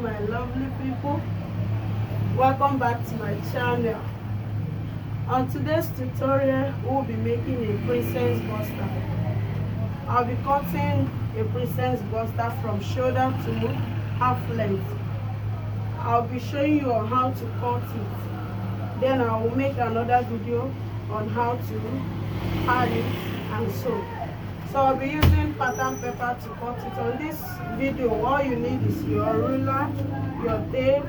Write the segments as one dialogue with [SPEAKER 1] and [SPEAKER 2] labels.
[SPEAKER 1] my lovely people. Welcome back to my channel. On today's tutorial, we'll be making a princess buster. I'll be cutting a princess buster from shoulder to half length. I'll be showing you on how to cut it. Then I will make another video on how to add it and sew. So I'll be using pattern paper to cut it. On this video, all you need is your ruler, your tape,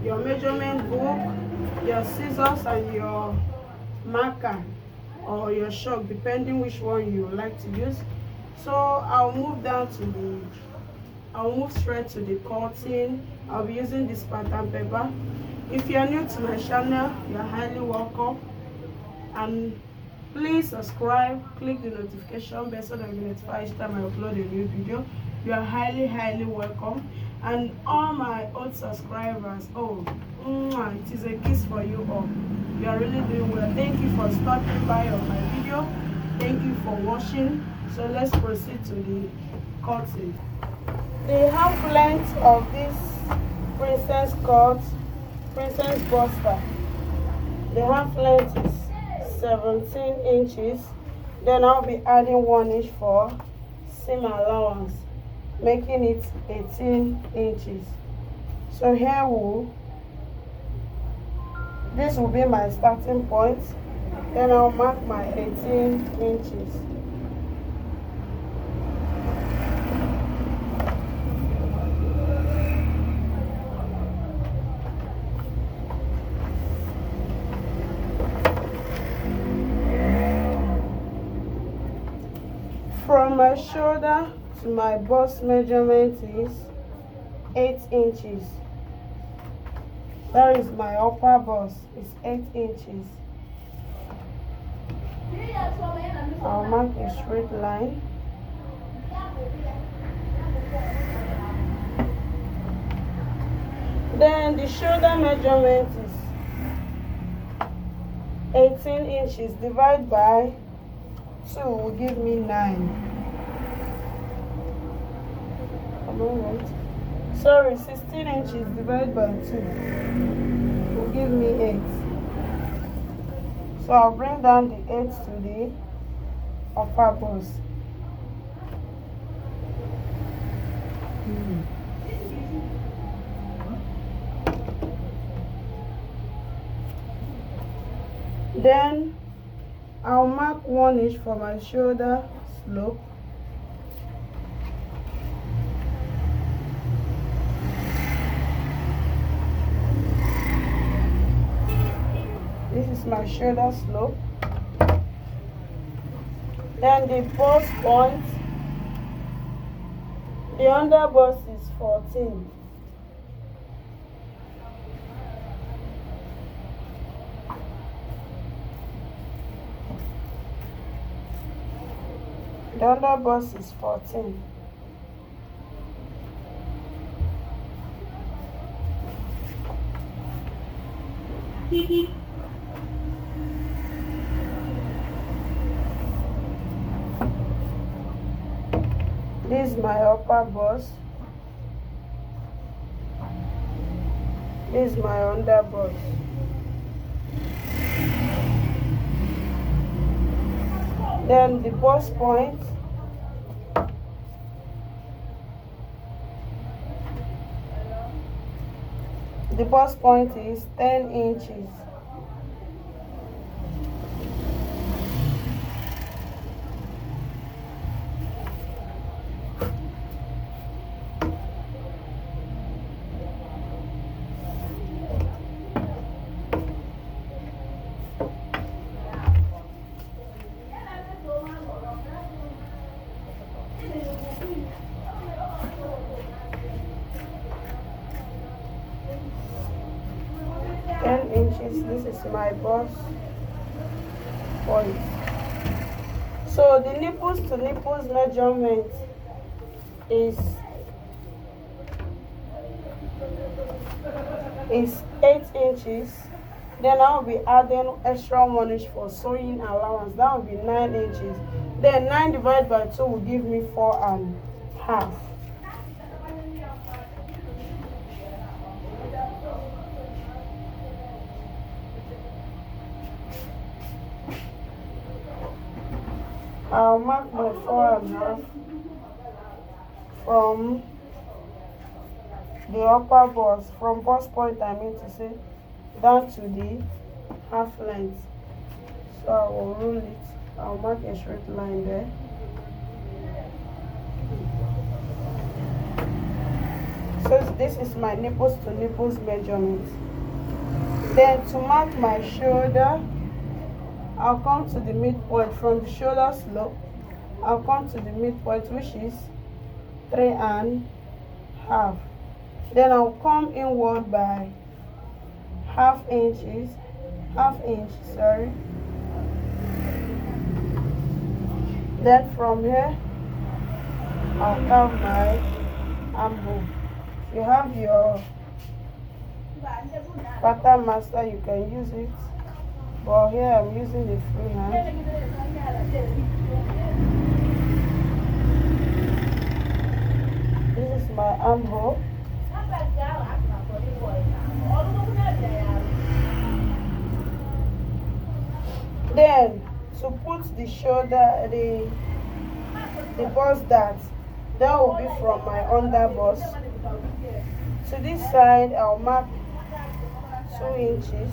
[SPEAKER 1] your measurement book, your scissors, and your marker or your chalk, depending which one you like to use. So I'll move straight to the cutting. I'll be using this pattern paper. If you are new to my channel, you are highly welcome, and please subscribe, click the notification bell so that you notify each time I upload a new video. You are highly welcome. And all my old subscribers, it is a kiss for you all. You are really doing well. Thank you for stopping by on my video. Thank you for watching. So let's proceed to the cutting. The half length of this princess buster, the half length is 17 inches. Then I'll be adding 1 inch for seam allowance, making it 18 inches. So here this will be my starting point. Then I'll mark my 18 inches. From my shoulder to my bust measurement is 8 inches. That is my upper bust, it's 8 inches. I'll mark a straight line. Then the shoulder measurement is 18 inches. Divided by 2 will give me 9. Sorry, 16 inches divided by 2 will give me 8. So I'll bring down the 8 to the upper bust. Then I'll mark 1 inch for my shoulder slope. This is my shoulder slope. Then the bust point, the under bust is 14. The under bust is 14. This is my upper bust. This is my under bust. Then the bust point, is 10 inches. This is my bust point. So the nipples to nipples measurement is 8 inches. Then I'll be adding extra 1 inch for sewing allowance. That will be 9 inches. Then 9 divided by 2 will give me 4 1/2. I'll mark my 4.5 from the upper bust, from bust point I mean to say, down to the half length. So I will roll it. I'll mark a straight line there. So this is my nipples to nipples measurement. Then to mark my shoulder, I'll come to the midpoint from the shoulder slope. I'll come to the midpoint, which is 3.5. Then I'll come inward by half inch, sorry. Then from here, I'll carve my armhole. If you have your pattern master, you can use it. But here I'm using the free hand. This is my armhole. Then to put the shoulder, the bust that will be from my under bust. To this side, I'll mark 2 inches.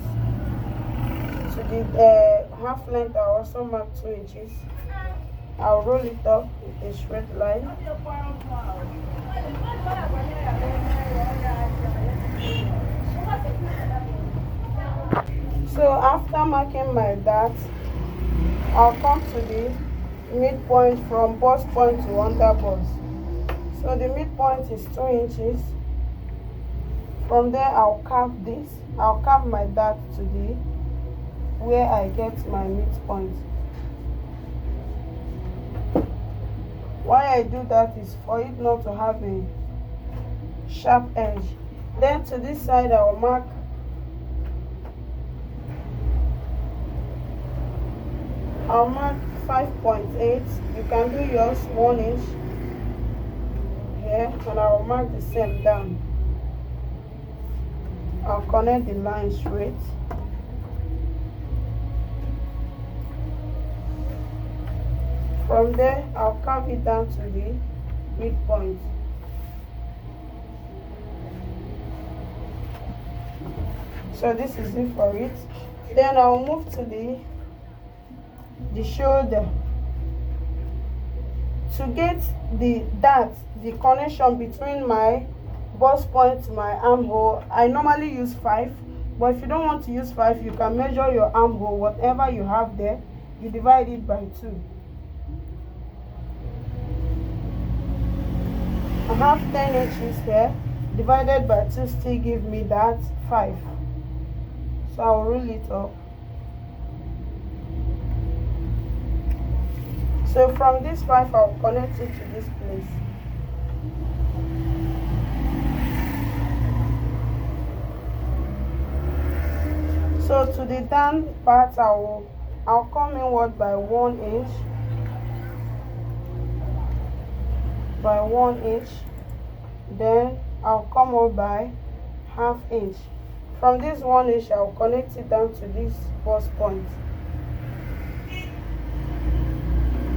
[SPEAKER 1] To the half length, I'll also mark 2 inches. I'll roll it up with a straight line. So after marking my dart, I'll come to the midpoint from bust point to under bust. So the midpoint is 2 inches. From there, I'll carve this. I'll carve my dart to the where I get my midpoint. Why I do that is for it not to have a sharp edge. Then to this side, I will mark I'll mark 5.8. You can do yours 1 inch here, and I will mark the same down. I'll connect the line straight. From there, I'll carve it down to the midpoint. So this is it for it. Then I'll move to the shoulder. To get the connection between my bust point to my armhole, I normally use 5, but if you don't want to use 5, you can measure your armhole, whatever you have there, you divide it by 2. I have 10 inches here, divided by 2 still give me that 5. So I'll roll it up. So from this 5, I'll connect it to this place. So to the down part, I'll come inward by 1 inch. By 1 inch. Then I'll come up by half inch. From this 1 inch, I'll connect it down to this bust point.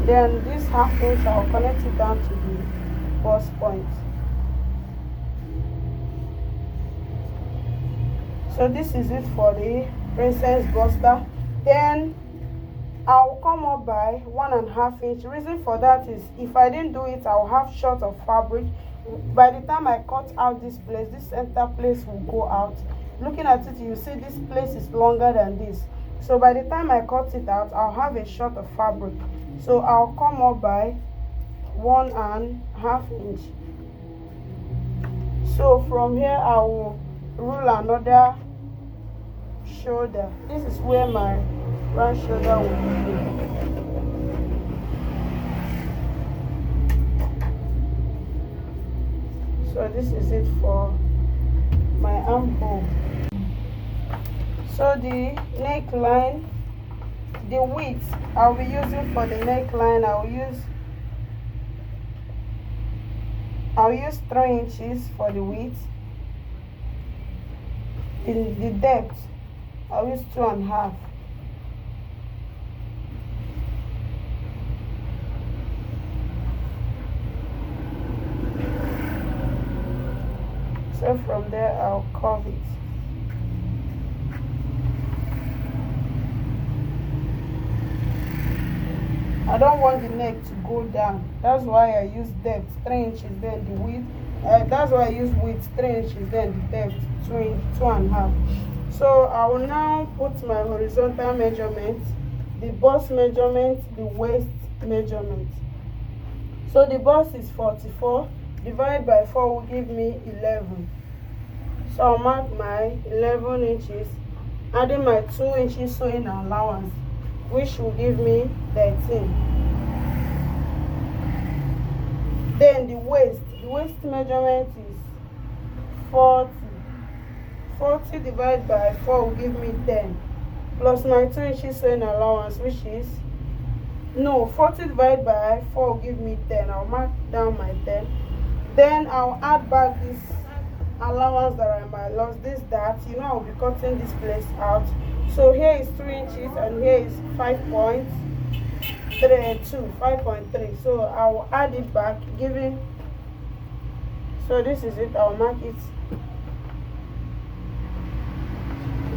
[SPEAKER 1] Then this half inch, I'll connect it down to the bust point. So this is it for the princess buster. Then I'll come up by 1.5 inch. Reason for that is if I didn't do it, I'll have short of fabric. By the time I cut out this place, this center place will go out. Looking at it, you see this place is longer than this. So by the time I cut it out, I'll have a short of fabric. So I'll come up by 1.5 inch. So from here, I will rule another shoulder. This is where my right shoulder will be. So this is it for my armhole. So the neckline, the width I'll be using for the neckline, I'll use 3 inches for the width. In the depth, I'll use 2.5. So from there I'll curve it. I don't want the neck to go down. That's why I use depth 3 inches, then the width. That's why I use width 3 inches, then the depth 2.5. So I will now put my horizontal measurement, the bust measurement, the waist measurement. So the bust is 44, divided by 4 will give me 11. So I'll mark my 11 inches, adding my 2 inches sewing allowance, which will give me 13. Then the waist measurement is 40. 40 divided by 4 will give me 10, plus my 2 inches sewing allowance, which is 40 divided by 4 will give me 10. I'll mark down my 10. Then I'll add back this allowance that I might lost, this dart. I'll be cutting this place out. So here is 3 inches and here is 5.3. So I'll add it back, giving, so this is it. I'll mark it.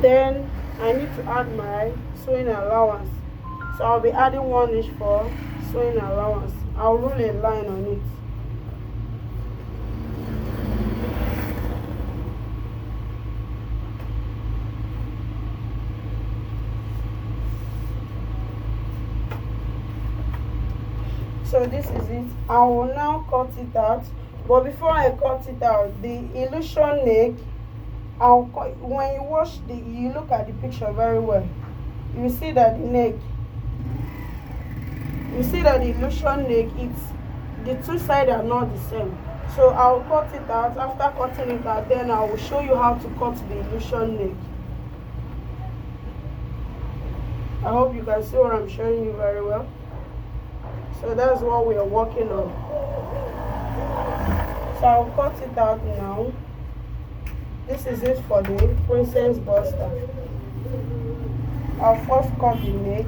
[SPEAKER 1] Then I need to add my sewing allowance. So I'll be adding 1 inch for sewing allowance. I'll rule a line on it. So this is it. I will now cut it out. But before I cut it out, the illusion neck, when you watch you look at the picture very well, you see that the neck, the illusion neck, the two sides are not the same. So I'll cut it out. After cutting it out, then I will show you how to cut the illusion neck. I hope you can see what I'm showing you very well. So that's what we are working on. So I'll cut it out now. This is it for the princess buster. I'll first cut the neck,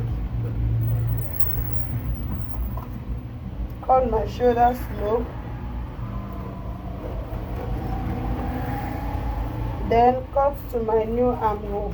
[SPEAKER 1] cut my shoulder slope, then cut to my new armhole.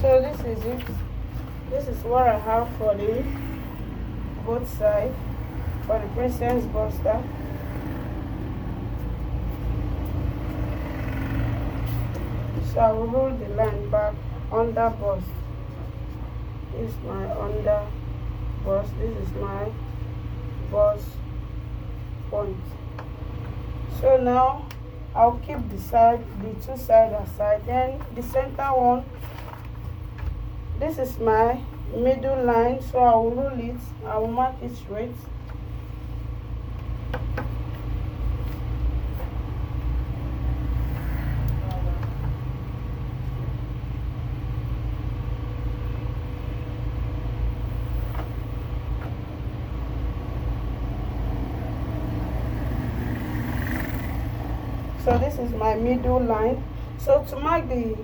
[SPEAKER 1] So this is it. This is what I have for the both sides for the princess buster. So I will roll the line back under bust. This is my under bust. This is my bust point. So now I'll keep the two sides aside. Then the center one. This is my middle line, so I will rule it. I will mark it straight. So this is my middle line. So to mark the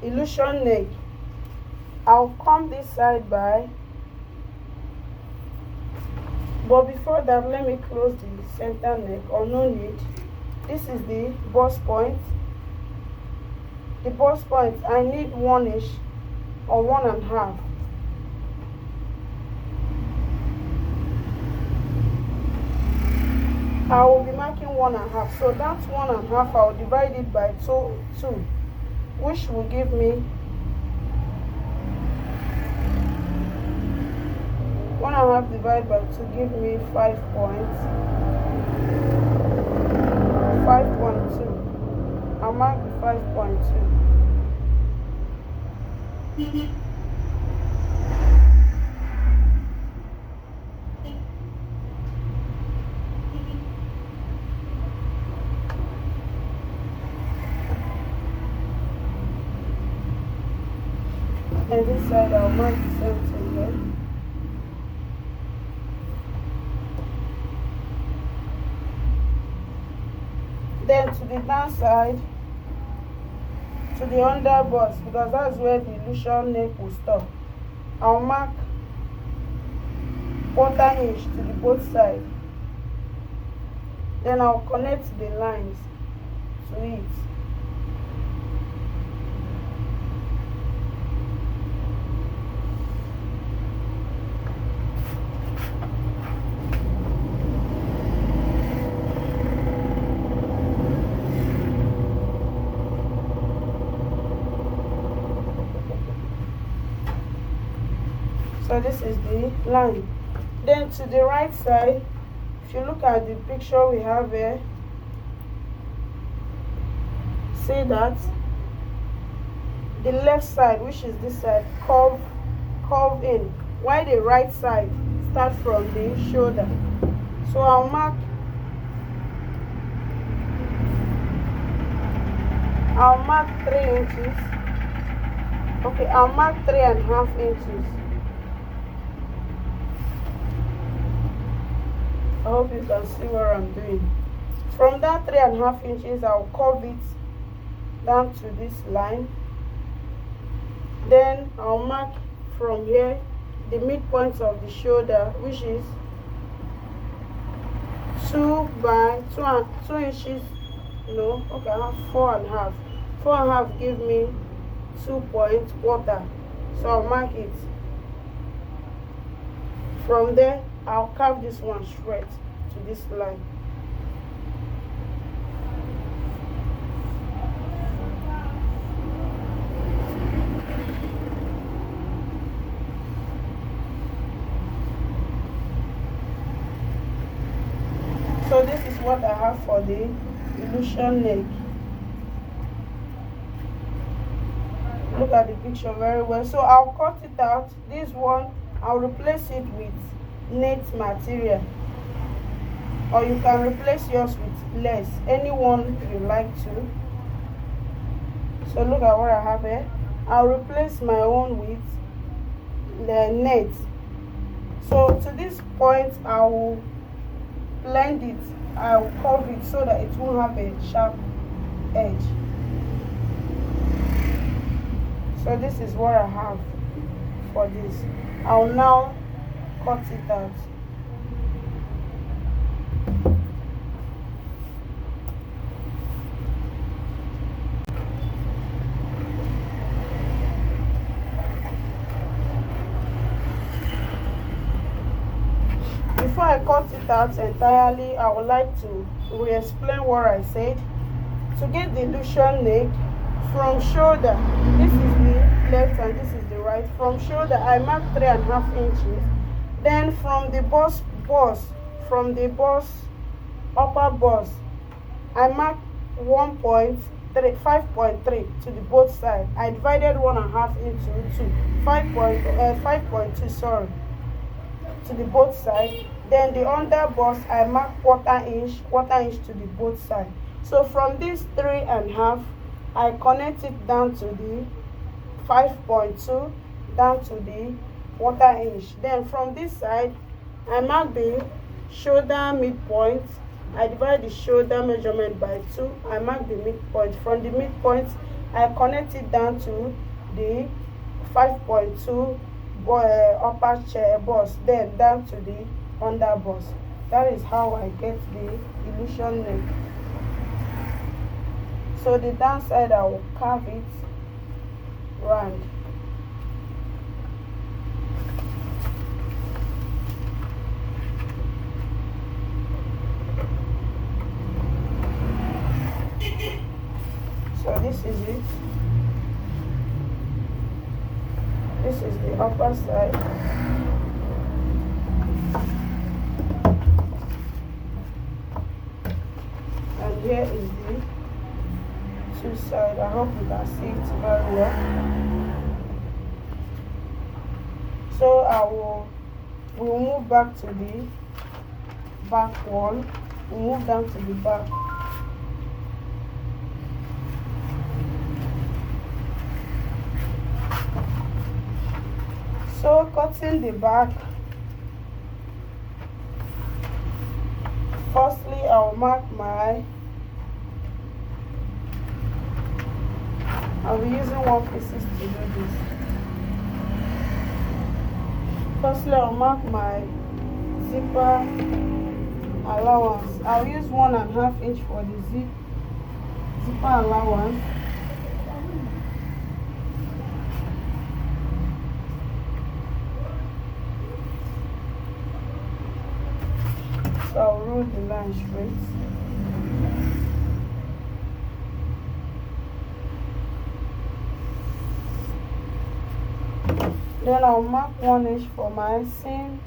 [SPEAKER 1] illusion neck, I'll come this side by, but before that, let me close the center neck, or no need. This is the bust point. The bust point, I need 1 inch or 1.5. I will be marking 1.5. So that's 1.5. I'll divide it by 2, which will give me 1.5 divided by 2 give me 5.2. I'll mark the 5.2. And this side I'll mark the same thing here. Then to the downside, to the under bust, because that's where the illusion neck will stop, I'll mark 1/4 inch to the both sides. Then I'll connect the lines to it. So this is the line. Then to the right side, if you look at the picture we have here, see that the left side, which is this side, curve in, while the right side start from the shoulder. So I'll mark 3 inches. Okay, I'll mark 3.5 inches. I hope you can see what I'm doing. From that 3.5 inches, I'll curve it down to this line. Then I'll mark from here the midpoint of the shoulder, which is 2 inches. No, okay, I have 4.5. 4.5 give me 2.25. So I'll mark it. From there, I'll carve this one straight to this line. So this is what I have for the illusion neck. Look at the picture very well. So I'll cut it out. This one, I'll replace it with net material, or you can replace yours with lace, anyone you like to. So look at what I have here. I'll replace my own with the net. So to this point, I will blend it, I'll curve it so that it won't have a sharp edge. So this is what I have for this. I'll now cut it out. Before I cut it out entirely, I would like to re-explain what I said. To get the illusion neck, from shoulder, this is the left and this is the right. From shoulder, I mark 3.5 inches. Then from the bust, upper bust, I mark 5.3 to the both sides. I divided 1.5 into 2, 5.2, sorry, to the both sides. Then the under bust, I mark 1/4 inch to the both sides. So from this 3.5, I connect it down to the 5.2, down to the 1/4 inch. Then from this side, I mark the shoulder midpoint. I divide the shoulder measurement by 2. I mark the midpoint. From the midpoint, I connect it down to the 5.2 upper chair bust, then down to the under bust. That is how I get the illusion neck. So the downside, I will carve it round. upper side. And here is the two side. I hope you can see it very well. So we'll move back to the back one. We'll move down to the back. So cutting the back, firstly I'll be using 1 pieces to do this. Firstly I'll mark my zipper allowance. I'll use 1.5 inch for the zipper allowance. So I'll roll the line straight. Then I'll mark 1 inch for my seam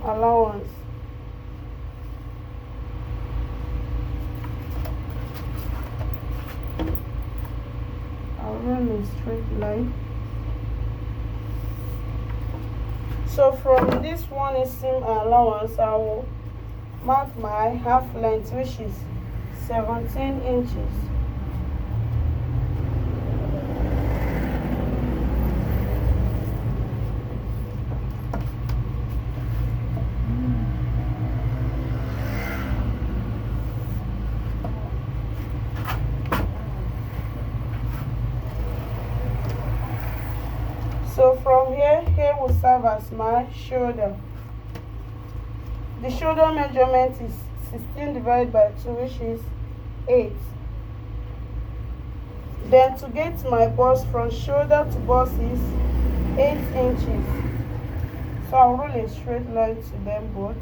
[SPEAKER 1] allowance. I'll run a straight line. So from this 1 inch seam allowance, I will mark my half length, which is 17 inches. So from here will serve as my shoulder. The shoulder measurement is 16 divided by 2, which is 8. Then to get my bust from shoulder to bust is 8 inches. So I'll roll a straight line to them both.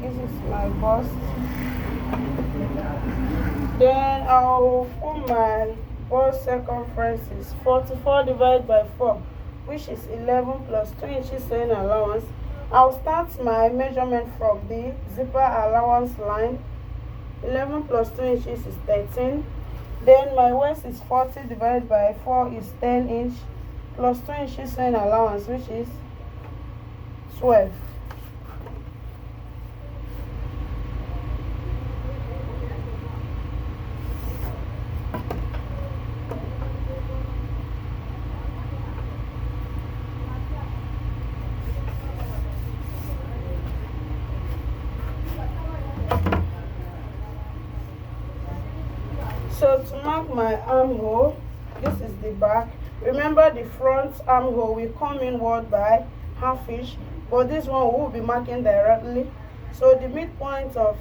[SPEAKER 1] This is my bust. Then I'll put my bust circumference is 44 divided by 4, which is 11 plus 2 inches sewing allowance. I'll start my measurement from the zipper allowance line. 11 plus 2 inches is 13. Then my waist is 40 divided by 4 is 10 inch plus 2 inches sewing allowance, which is 12. So to mark my armhole, this is the back. Remember the front armhole will come inward by half inch, but this one will be marking directly. So the midpoint of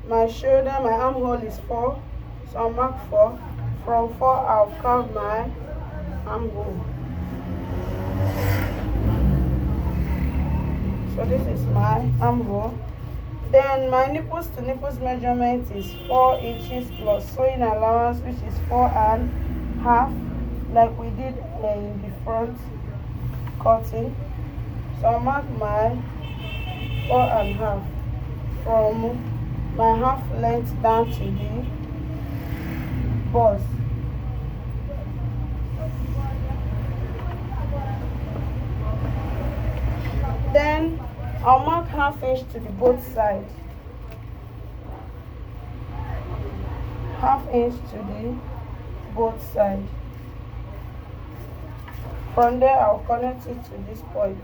[SPEAKER 1] my shoulder, my armhole is 4. So I'll mark 4. From 4 I'll carve my armhole. So this is my armhole. Then my nipples to nipples measurement is 4 inches plus sewing allowance, which is 4.5, like we did in the front cutting. So I'll mark my 4.5 from my half length down to the bust. Then I'll mark half inch to the both sides. Half inch to the both sides. From there I'll connect it to this point.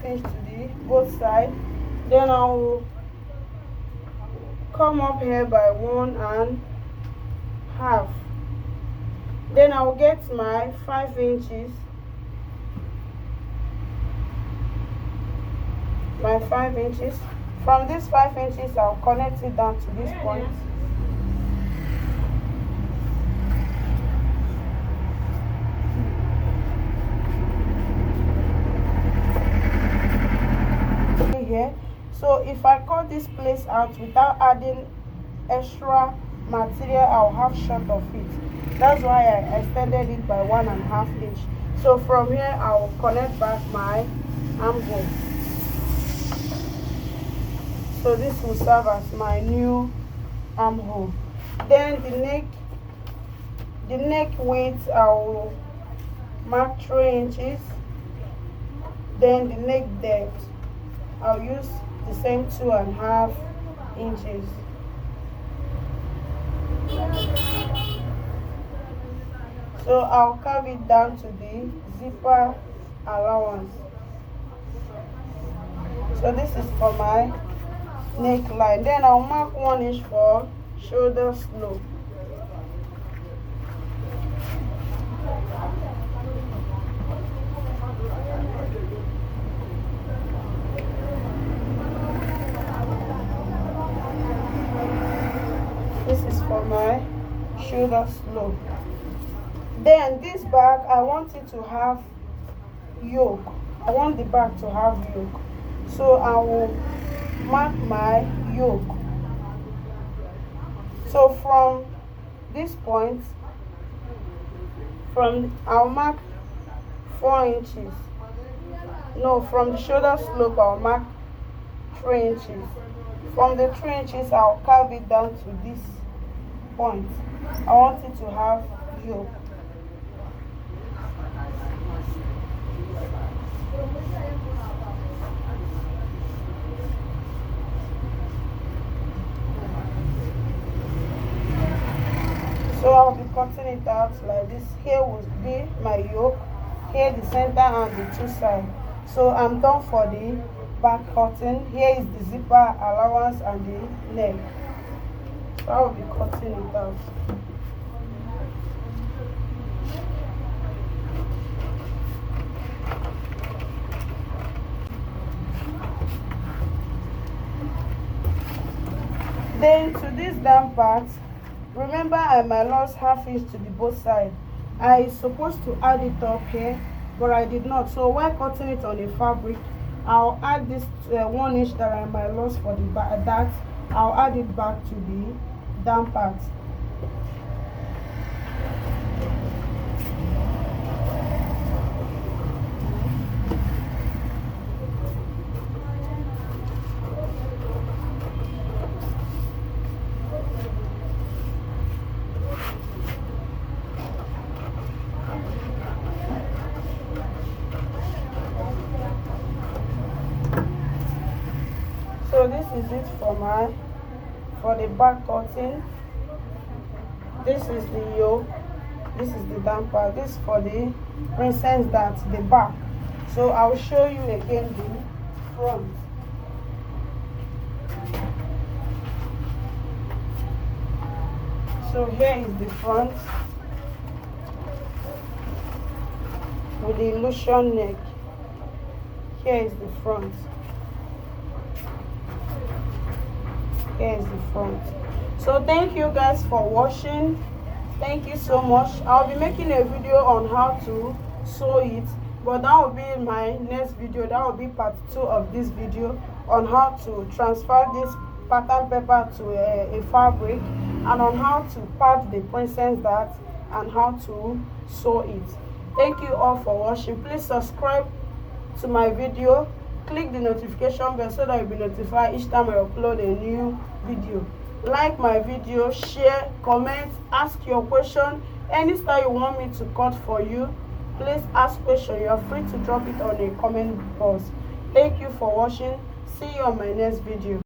[SPEAKER 1] inch to the both side. Then I will come up here by 1.5. Then I will get my 5 inches, From this 5 inches, I'll connect it down to this point. Here. So if I cut this place out without adding extra material, I'll have short of it. That's why I extended it by 1.5 inch. So from here, I'll connect back my armhole. So this will serve as my new armhole. Then the neck width, I will mark 3 inches. Then the neck depth, I'll use the same 2.5 inches. So I'll carve it down to the zipper allowance. So this is for my neckline. Then I'll mark 1 inch for shoulder slope. This is for my shoulder slope. Then this bag, I want it to have yoke. I want the bag to have yoke. So I will mark my yoke. So from this point, I'll mark 4 inches. No, from the shoulder slope, I'll mark 3 inches. From the 3 inches, I'll carve it down to this point. I want it to have yoke. So I'll be cutting it out like this. Here will be my yoke, here the center and the 2 sides. So I'm done for the back cutting. Here is the zipper allowance and the neck. So I will be cutting it out. Then to this down part, remember I might lost 1/2 inch to the both sides. I supposed to add it up here, but I did not. So while cutting it on the fabric, I'll add this 1 inch that I might lost for the back. That I'll add it back to the down part. So this is it for the back cutting. This is the yoke, this is the down part. This is for the princess, that's the back. So I will show you again the front. So here is the front with the illusion neck. Here is the front. Here is the front. So thank you guys for watching. Thank you so much. I'll be making a video on how to sew it, but that will be my next video. That will be part 2 of this video on how to transfer this pattern paper to a fabric, and on how to part the princess dart and how to sew it. Thank you all for watching. Please subscribe to my video, click the notification bell so that you'll be notified each time I upload a new video. Like my video, share, comment, ask your question. Any style you want me to cut for you, please ask question. You are free to drop it on a comment box. Thank you for watching. See you on my next video.